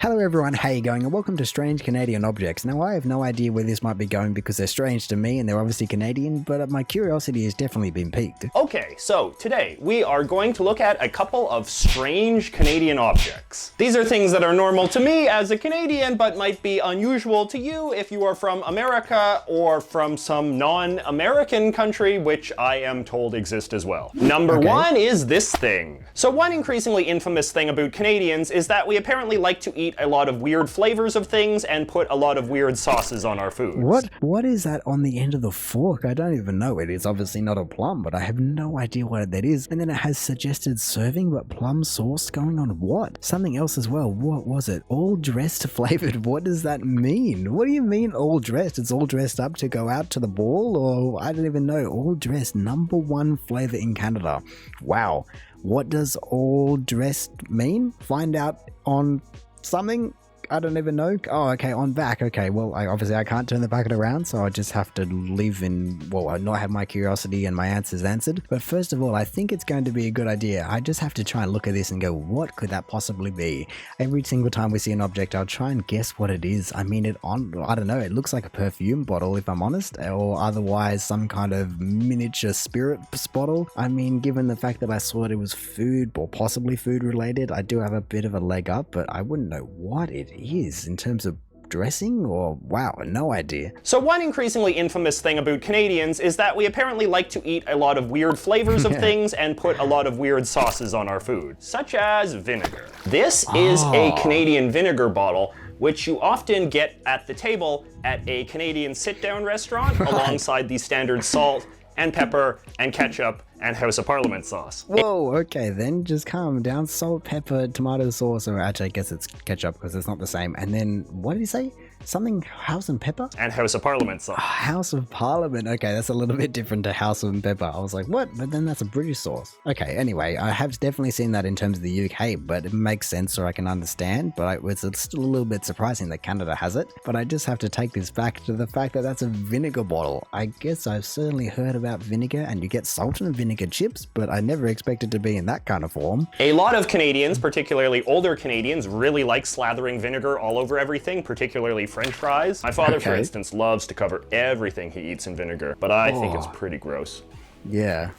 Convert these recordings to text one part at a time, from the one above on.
Hello everyone, how you going, and welcome to Strange Canadian Objects. Now I have no idea where this might be going because they're strange to me and they're obviously Canadian, but my curiosity has definitely been piqued. Okay, so today we are going to look at a couple of strange Canadian objects. These are things that are normal to me as a Canadian, but might be unusual to you if you are from America or from some non-American country, which I am told exist as well. Number one is this thing. So one increasingly infamous thing about Canadians is that we apparently like to eat a lot of weird flavors of things and put a lot of weird sauces on our foods. What is that on the end of the fork? I don't even know. It is obviously not a plum, but I have no idea what that is. And then it has suggested serving, but plum sauce going on what? Something else as well. What was it? All dressed flavored. What does that mean? What do you mean all dressed? It's all dressed up to go out to the ball? Or I don't even know. All dressed. Number one flavor in Canada. Wow. What does all dressed mean? Find out on something? I don't even know. Oh, okay, on back. Okay, well, obviously I can't turn the packet around, so I just have to live in, well, not have my curiosity and my answers answered. But first of all, I think it's going to be a good idea. I just have to try and look at this and go, what could that possibly be? Every single time we see an object, I'll try and guess what it is. I mean, I don't know, it looks like a perfume bottle, if I'm honest, or otherwise some kind of miniature spirits bottle. I mean, given the fact that I saw it was food, or possibly food related, I do have a bit of a leg up, but I wouldn't know what it is in terms of dressing, or wow, no idea. So one increasingly infamous thing about Canadians is that we apparently like to eat a lot of weird flavors of things and put a lot of weird sauces on our food, such as vinegar. This is a Canadian vinegar bottle, which you often get at the table at a Canadian sit-down restaurant alongside the standard salt and pepper and ketchup and House of Parliament sauce. Whoa, okay then, just calm down. Salt, pepper, tomato sauce, or actually I guess it's ketchup because it's not the same. And then, what did he say? Something House and Pepper? And House of Parliament sauce. House of Parliament. Okay, that's a little bit different to House and Pepper. I was like, what? But then that's a British sauce. Okay, anyway, I have definitely seen that in terms of the UK, but it makes sense or I can understand, but it's still a little bit surprising that Canada has it. But I just have to take this back to the fact that that's a vinegar bottle. I guess I've certainly heard about vinegar and you get salt and vinegar chips, but I never expected to be in that kind of form. A lot of Canadians, particularly older Canadians, really like slathering vinegar all over everything, particularly French fries. My father, for instance, loves to cover everything he eats in vinegar, but I think it's pretty gross. Yeah.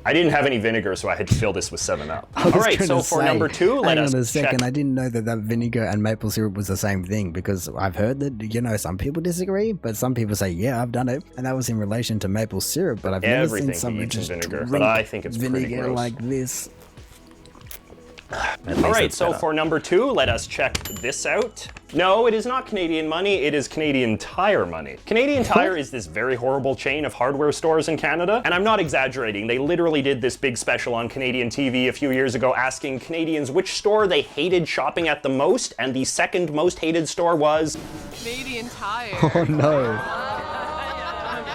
I didn't have any vinegar, so I had to fill this with 7-Up. All right, so for number two, let us hang on a second. check. I didn't know that vinegar and maple syrup was the same thing, because I've heard that, you know, some people disagree, but some people say, yeah, I've done it. And that was in relation to maple syrup, but I've never seen someone just vinegar, but I think it's pretty gross. Like this. All right, so for number two, let us check this out. No, it is not Canadian money, it is Canadian Tire money. Canadian Tire is this very horrible chain of hardware stores in Canada, and I'm not exaggerating. They literally did this big special on Canadian TV a few years ago asking Canadians which store they hated shopping at the most, and the second most hated store was Canadian Tire. Oh no.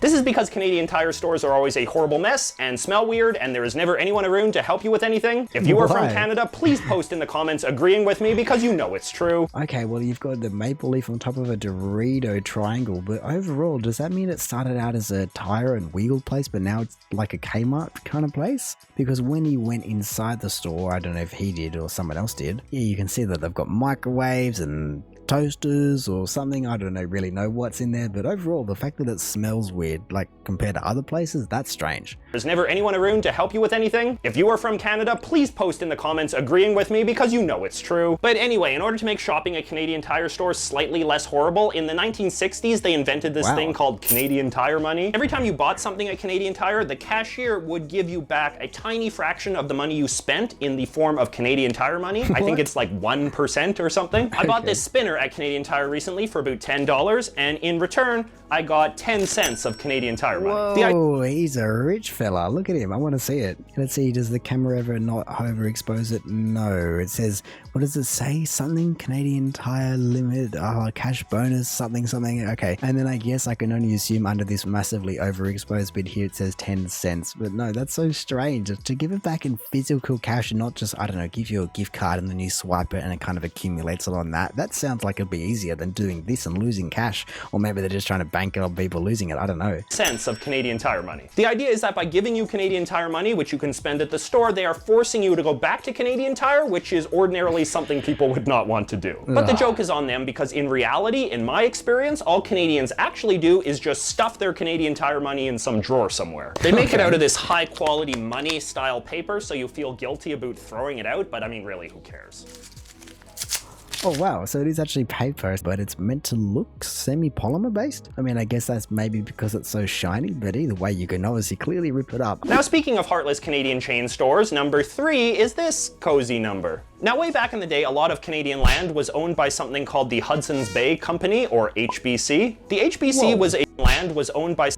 This is because Canadian Tire stores are always a horrible mess and smell weird, and there is never anyone around to help you with anything. If you are from Canada, please post in the comments agreeing with me because you know it's true. Okay, well, you've got the maple leaf on top of a Dorito triangle, but overall, does that mean it started out as a tire and wheel place, but now it's like a Kmart kind of place? Because when you went inside the store, I don't know if he did or someone else did, yeah, you can see that they've got microwaves and toasters or something. I don't really know what's in there, but overall the fact that it smells weird, like compared to other places, that's strange. There's never anyone around to help you with anything. If you are from Canada, please post in the comments agreeing with me because you know it's true. But anyway, in order to make shopping at Canadian Tire stores slightly less horrible, in the 1960s they invented this thing called Canadian Tire money. Every time you bought something at Canadian Tire, the cashier would give you back a tiny fraction of the money you spent in the form of Canadian Tire money. I think it's like 1% or something. I bought this spinner at Canadian Tire recently for about $10, and in return, I got 10 cents of Canadian Tire money. Whoa, he's a rich fella. Look at him. I want to see it. Let's see, does the camera ever not overexpose it? No. It says, what does it say? Something Canadian Tire limit, cash bonus, something. Okay. And then I guess I can only assume under this massively overexposed bit here, it says 10 cents. But no, that's so strange. To give it back in physical cash and not just, I don't know, give you a gift card and then you swipe it and it kind of accumulates it on that. That sounds like it'd be easier than doing this and losing cash. Or maybe they're just trying to bank it on people losing it, I don't know. Sense of Canadian Tire money. The idea is that by giving you Canadian Tire money, which you can spend at the store, they are forcing you to go back to Canadian Tire, which is ordinarily something people would not want to do. But the joke is on them because in reality, in my experience, all Canadians actually do is just stuff their Canadian Tire money in some drawer somewhere. They make it out of this high quality money style paper, so you feel guilty about throwing it out, but I mean, really, who cares? Oh wow, so it is actually paper, but it's meant to look semi-polymer based? I mean, I guess that's maybe because it's so shiny, but either way, you can obviously clearly rip it up. Now, speaking of heartless Canadian chain stores, number 3 is this cozy number. Now, way back in the day, a lot of Canadian land was owned by something called the Hudson's Bay Company, or HBC. The HBC was owned by...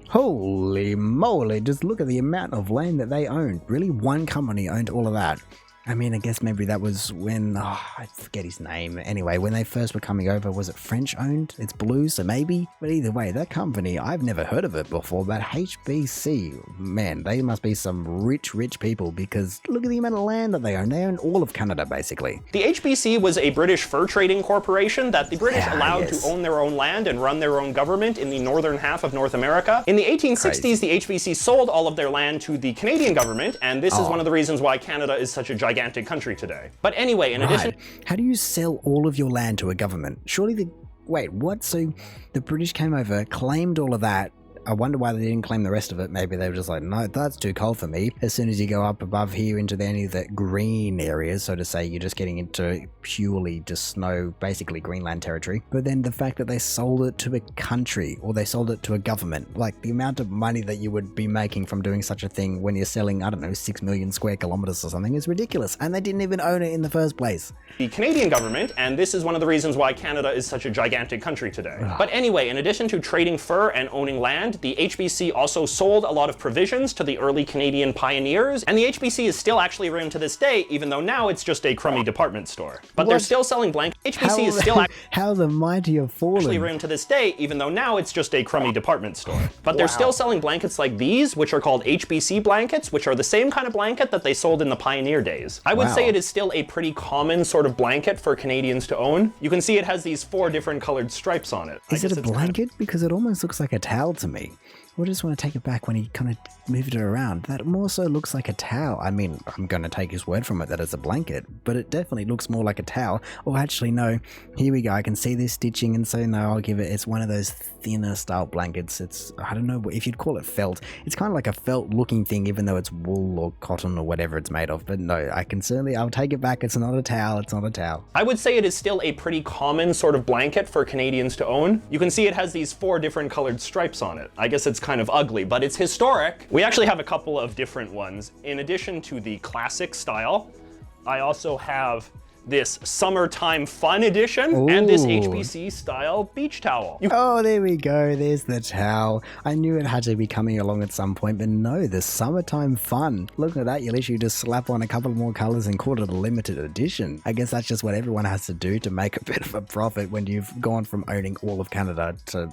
Holy moly, just look at the amount of land that they owned. Really, one company owned all of that. I mean, I guess maybe that was when, I forget his name. Anyway, when they first were coming over, was it French owned? It's blue, so maybe. But either way, that company, I've never heard of it before, but HBC, man, they must be some rich, rich people because look at the amount of land that they own. They own all of Canada, basically. The HBC was a British fur trading corporation that the British allowed to own their own land and run their own government in the northern half of North America. In the 1860s, the HBC sold all of their land to the Canadian government, and this is one of the reasons why Canada is such a gigantic country today. But anyway, in addition... How do you sell all of your land to a government? Surely the... Wait, what? So the British came over, claimed all of that. I wonder why they didn't claim the rest of it. Maybe they were just like, no, that's too cold for me. As soon as you go up above here into any of the green areas, so to say, you're just getting into purely just snow, basically Greenland territory. But then the fact that they sold it to a country or they sold it to a government, like the amount of money that you would be making from doing such a thing when you're selling, I don't know, 6 million square kilometers or something is ridiculous. And they didn't even own it in the first place. The Canadian government, and this is one of the reasons why Canada is such a gigantic country today. But anyway, in addition to trading fur and owning land, the HBC also sold a lot of provisions to the early Canadian pioneers, and the HBC is still actually around to this day, even though now it's just a crummy department store. But they're still selling blankets. HBC is still how the mighty have fallen. Actually around to this day, even though now it's just a crummy department store. But they're still selling blankets like these, which are called HBC blankets, which are the same kind of blanket that they sold in the pioneer days. I would say it is still a pretty common sort of blanket for Canadians to own. You can see it has these 4 different colored stripes on it. Is it a blanket? Because it almost looks like a towel to me. I just want to take it back when he kind of moved it around. That more so looks like a towel. I mean, I'm going to take his word from it that it's a blanket, but it definitely looks more like a towel. Or actually, no, here we go. I can see this stitching, and so no, I'll give it, it's one of those thinner style blankets. It's, I don't know if you'd call it felt. It's kind of like a felt looking thing, even though it's wool or cotton or whatever it's made of. But no, I'll take it back. It's not a towel. It's not a towel. I would say it is still a pretty common sort of blanket for Canadians to own. You can see it has these 4 different colored stripes on it. I guess it's kind of ugly, but it's historic. We actually have a couple of different ones. In addition to the classic style, I also have this summertime fun edition and this HBC style beach towel. Oh, there we go. There's the towel. I knew it had to be coming along at some point, but no, the summertime fun. Look at that. You literally just slap on a couple more colors and call it a limited edition. I guess that's just what everyone has to do to make a bit of a profit when you've gone from owning all of Canada to,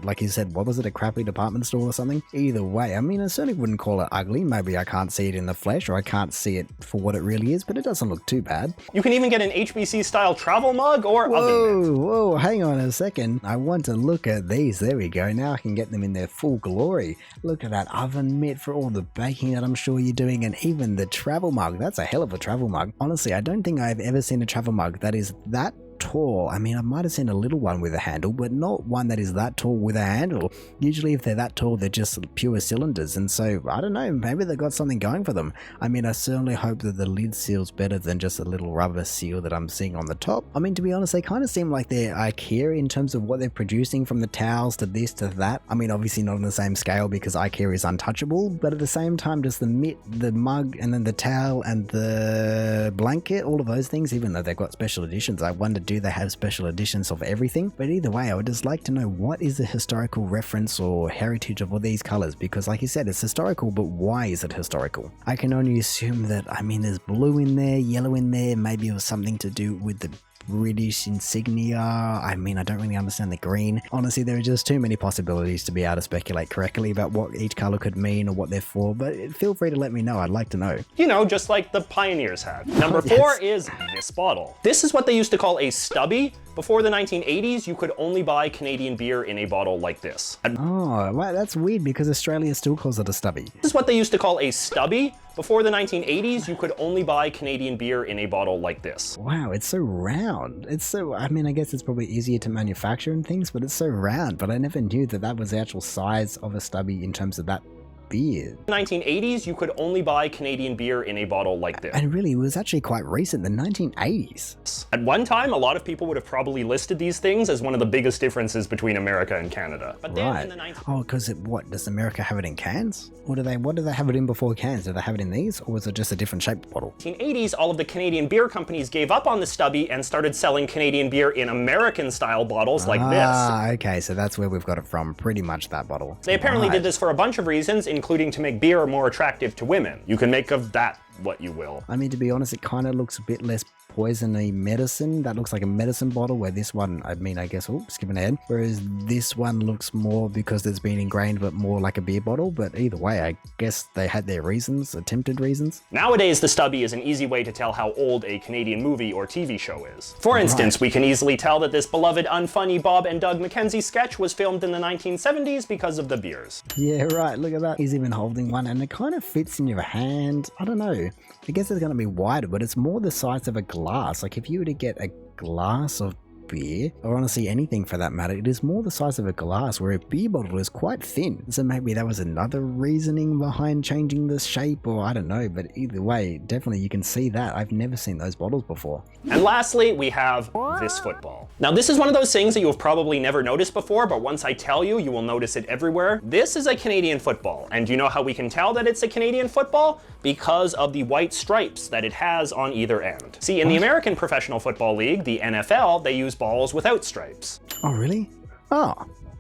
like you said, what was it, a crappy department store or something? Either way, I mean, I certainly wouldn't call it ugly. Maybe I can't see it in the flesh or I can't see it for what it really is, but it doesn't look too bad. You can even get an HBC style travel mug or oven mitt. Whoa, hang on a second. I want to look at these. There we go. Now I can get them in their full glory. Look at that oven mitt for all the baking that I'm sure you're doing, and even the travel mug. That's a hell of a travel mug. Honestly, I don't think I've ever seen a travel mug that is that tall. I mean, I might have seen a little one with a handle, but not one that is that tall with a handle. Usually if they're that tall, they're just pure cylinders, and so I don't know, maybe they got something going for them. I mean, I certainly hope that the lid seal's better than just a little rubber seal that I'm seeing on the top. I mean, to be honest, they kind of seem like they're IKEA in terms of what they're producing, from the towels to this to that. I mean, obviously not on the same scale because IKEA is untouchable, but at the same time, just the mitt, the mug, and then the towel and the blanket, all of those things, even though they've got special editions, I wonder, do they have special editions of everything? But either way, I would just like to know what is the historical reference or heritage of all these colors, because like you said, it's historical, but why is it historical? I can only assume that, I mean, there's blue in there, yellow in there, maybe it was something to do with the British insignia. I mean, I don't really understand the green. Honestly, there are just too many possibilities to be able to speculate correctly about what each color could mean or what they're for, but feel free to let me know. I'd like to know. You know, just like the pioneers had. Number 4 is this bottle. This is what they used to call a stubby. Before the 1980s, you could only buy Canadian beer in a bottle like this. Oh, wow, that's weird because Australia still calls it a stubby. This is what they used to call a stubby. Before the 1980s, you could only buy Canadian beer in a bottle like this. Wow, it's so round. It's so, I mean, I guess it's probably easier to manufacture and things, but it's so round. But I never knew that that was the actual size of a stubby in terms of that beer. In the 1980s, you could only buy Canadian beer in a bottle like this. And really, it was actually quite recent, the 1980s. At one time, a lot of people would have probably listed these things as one of the biggest differences between America and Canada. But then in the 19- Oh, because what, does America have it in cans? What do they have it in before cans? Do they have it in these, or was it just a different shaped bottle? 1980s, all of the Canadian beer companies gave up on the stubby and started selling Canadian beer in American-style bottles like this. Ah, okay, so that's where we've got it from, pretty much that bottle. They apparently did this for a bunch of reasons, including to make beer more attractive to women. You can make of that what you will. I mean, to be honest, it kind of looks a bit less poisony medicine. That looks like a medicine bottle, where this one, I mean, I guess, skipping ahead. Whereas this one looks more, because it's been ingrained, but more like a beer bottle. But either way, I guess they had their reasons, attempted reasons. Nowadays, the stubby is an easy way to tell how old a Canadian movie or TV show is. For instance, we can easily tell that this beloved unfunny Bob and Doug McKenzie sketch was filmed in the 1970s because of the beers. Yeah, right, look at that. He's even holding one, and it kind of fits in your hand. I don't know. I guess it's going to be wider, but it's more the size of a glass. Like if you were to get a glass of beer, or honestly anything for that matter, it is more the size of a glass, where a beer bottle is quite thin. So maybe that was another reasoning behind changing the shape, or I don't know, but either way, definitely you can see that. I've never seen those bottles before. And lastly, we have this football. Now this is one of those things that you have probably never noticed before, but once I tell you, you will notice it everywhere. This is a Canadian football. And do you know how we can tell that it's a Canadian football? Because of the white stripes that it has on either end. See, in the American Professional Football League, the NFL, they use balls without stripes. Oh, really? Oh,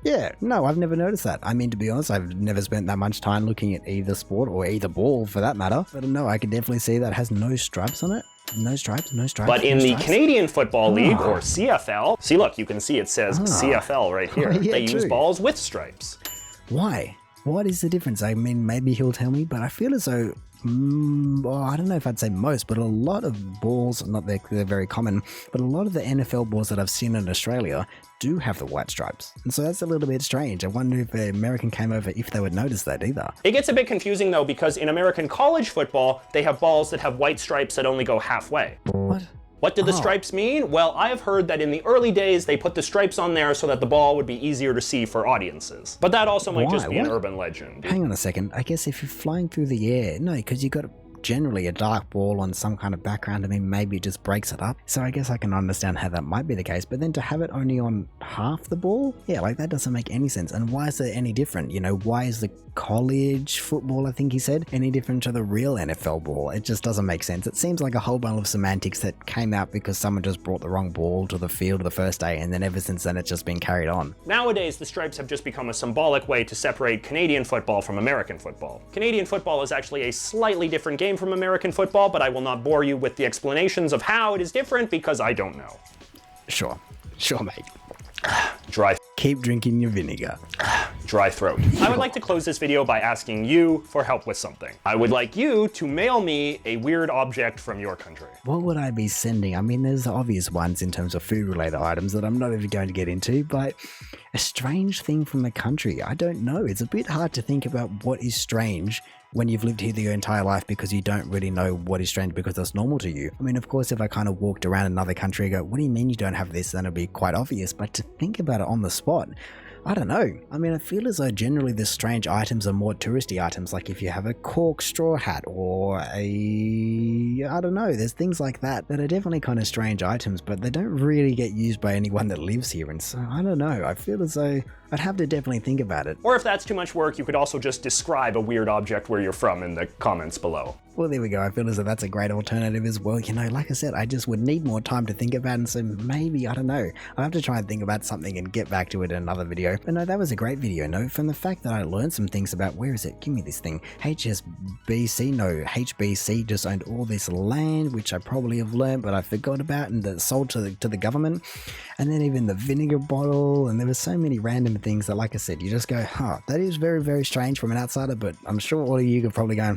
yeah. No, I've never noticed that. I mean, to be honest, I've never spent that much time looking at either sport, or either ball for that matter. But no, I can definitely see that it has no stripes on it. No stripes, no stripes. But in no the stripes. Canadian Football League, or CFL, see, look, you can see it says CFL right here. Yeah, they use true. balls with stripes. Why? What is the difference? I mean, maybe he'll tell me, but I feel as though, well, I don't know if I'd say most, but a lot of balls, not that they're very common, but a lot of the NFL balls that I've seen in Australia do have the white stripes. And so that's a little bit strange. I wonder if an American came over, if they would notice that either. It gets a bit confusing though, because in American college football, they have balls that have white stripes that only go halfway. What? What did the stripes mean? Well, I have heard that in the early days, they put the stripes on there so that the ball would be easier to see for audiences. But that also might just be an urban legend. Hang on a second. I guess if you're flying through the air, no, because you got generally a dark ball on some kind of background, I mean, maybe it just breaks it up. So I guess I can understand how that might be the case, but then to have it only on half the ball? Yeah, like that doesn't make any sense. And why is it any different? You know, why is the college football, I think he said, any different to the real NFL ball? It just doesn't make sense. It seems like a whole bunch of semantics that came out because someone just brought the wrong ball to the field the first day, and then ever since then it's just been carried on. Nowadays, the stripes have just become a symbolic way to separate Canadian football from American football. Canadian football is actually a slightly different game from American football, but I will not bore you with the explanations of how it is different because I don't know. Sure, mate. Dry. Keep drinking your vinegar. Dry throat. I would like to close this video by asking you for help with something. I would like you to mail me a weird object from your country. What would I be sending? I mean, there's the obvious ones in terms of food-related items that I'm not even going to get into, but a strange thing from the country, I don't know. It's a bit hard to think about what is strange when you've lived here your entire life, because you don't really know what is strange because that's normal to you. I mean, of course, if I kind of walked around another country and go, what do you mean you don't have this? Then it'd be quite obvious, but to think about it on the spot, I don't know. I mean, I feel as though generally the strange items are more touristy items, like if you have a cork straw hat or I don't know, there's things like that that are definitely kind of strange items, but they don't really get used by anyone that lives here, and so I don't know, I feel as though I'd have to definitely think about it. Or if that's too much work, you could also just describe a weird object where you're from in the comments below. Well, there we go. I feel as though that's a great alternative as well. You know, like I said, I just would need more time to think about it, and so maybe, I don't know, I'll have to try and think about something and get back to it in another video. But no, that was a great video. No, from the fact that I learned some things about, where is it? Give me this thing. HBC just owned all this land, which I probably have learned, but I forgot about, and that sold to the government. And then even the vinegar bottle, and there were so many random things that, like I said, you just go, huh, that is very, very strange from an outsider, but I'm sure all of you could probably go,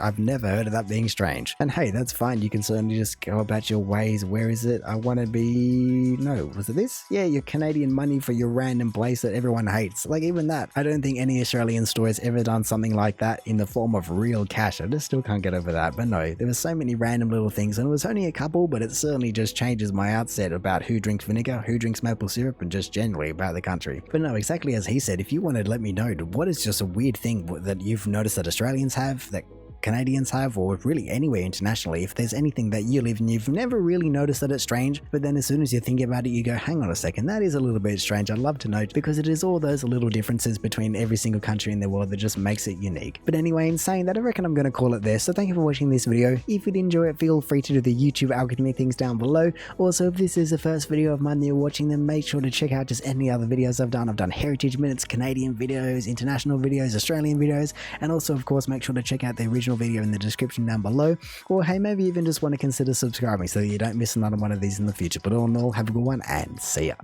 I've never heard of that being strange. And hey, that's fine. You can certainly just go about your ways. Where is it? I want to be, no, was it this? Yeah, your Canadian money for your random place that everyone hates. Like, even that, I don't think any Australian store has ever done something like that in the form of real cash. I just still can't get over that. But no, there were so many random little things, and it was only a couple, but it certainly just changes my outset about who drinks vinegar, who drinks maple syrup, and just generally about the country. But no, exactly as he said, if you wanted to let me know what is just a weird thing that you've noticed that Australians have, that Canadians have, or really anywhere internationally, if there's anything that you live and you've never really noticed that it's strange, but then as soon as you think about it, you go, hang on a second, that is a little bit strange. I'd love to know, because it is all those little differences between every single country in the world that just makes it unique. But anyway, in saying that, I reckon I'm going to call it there. So thank you for watching this video. If you did enjoy it, feel free to do the YouTube algorithm things down below. Also, if this is the first video of mine that you're watching, then make sure to check out just any other videos I've done. I've done heritage minutes, Canadian videos, international videos, Australian videos, and also of course make sure to check out the original video in the description down below, or hey, maybe even just want to consider subscribing so that you don't miss another one of these in the future. But all in all, have a good one and see ya.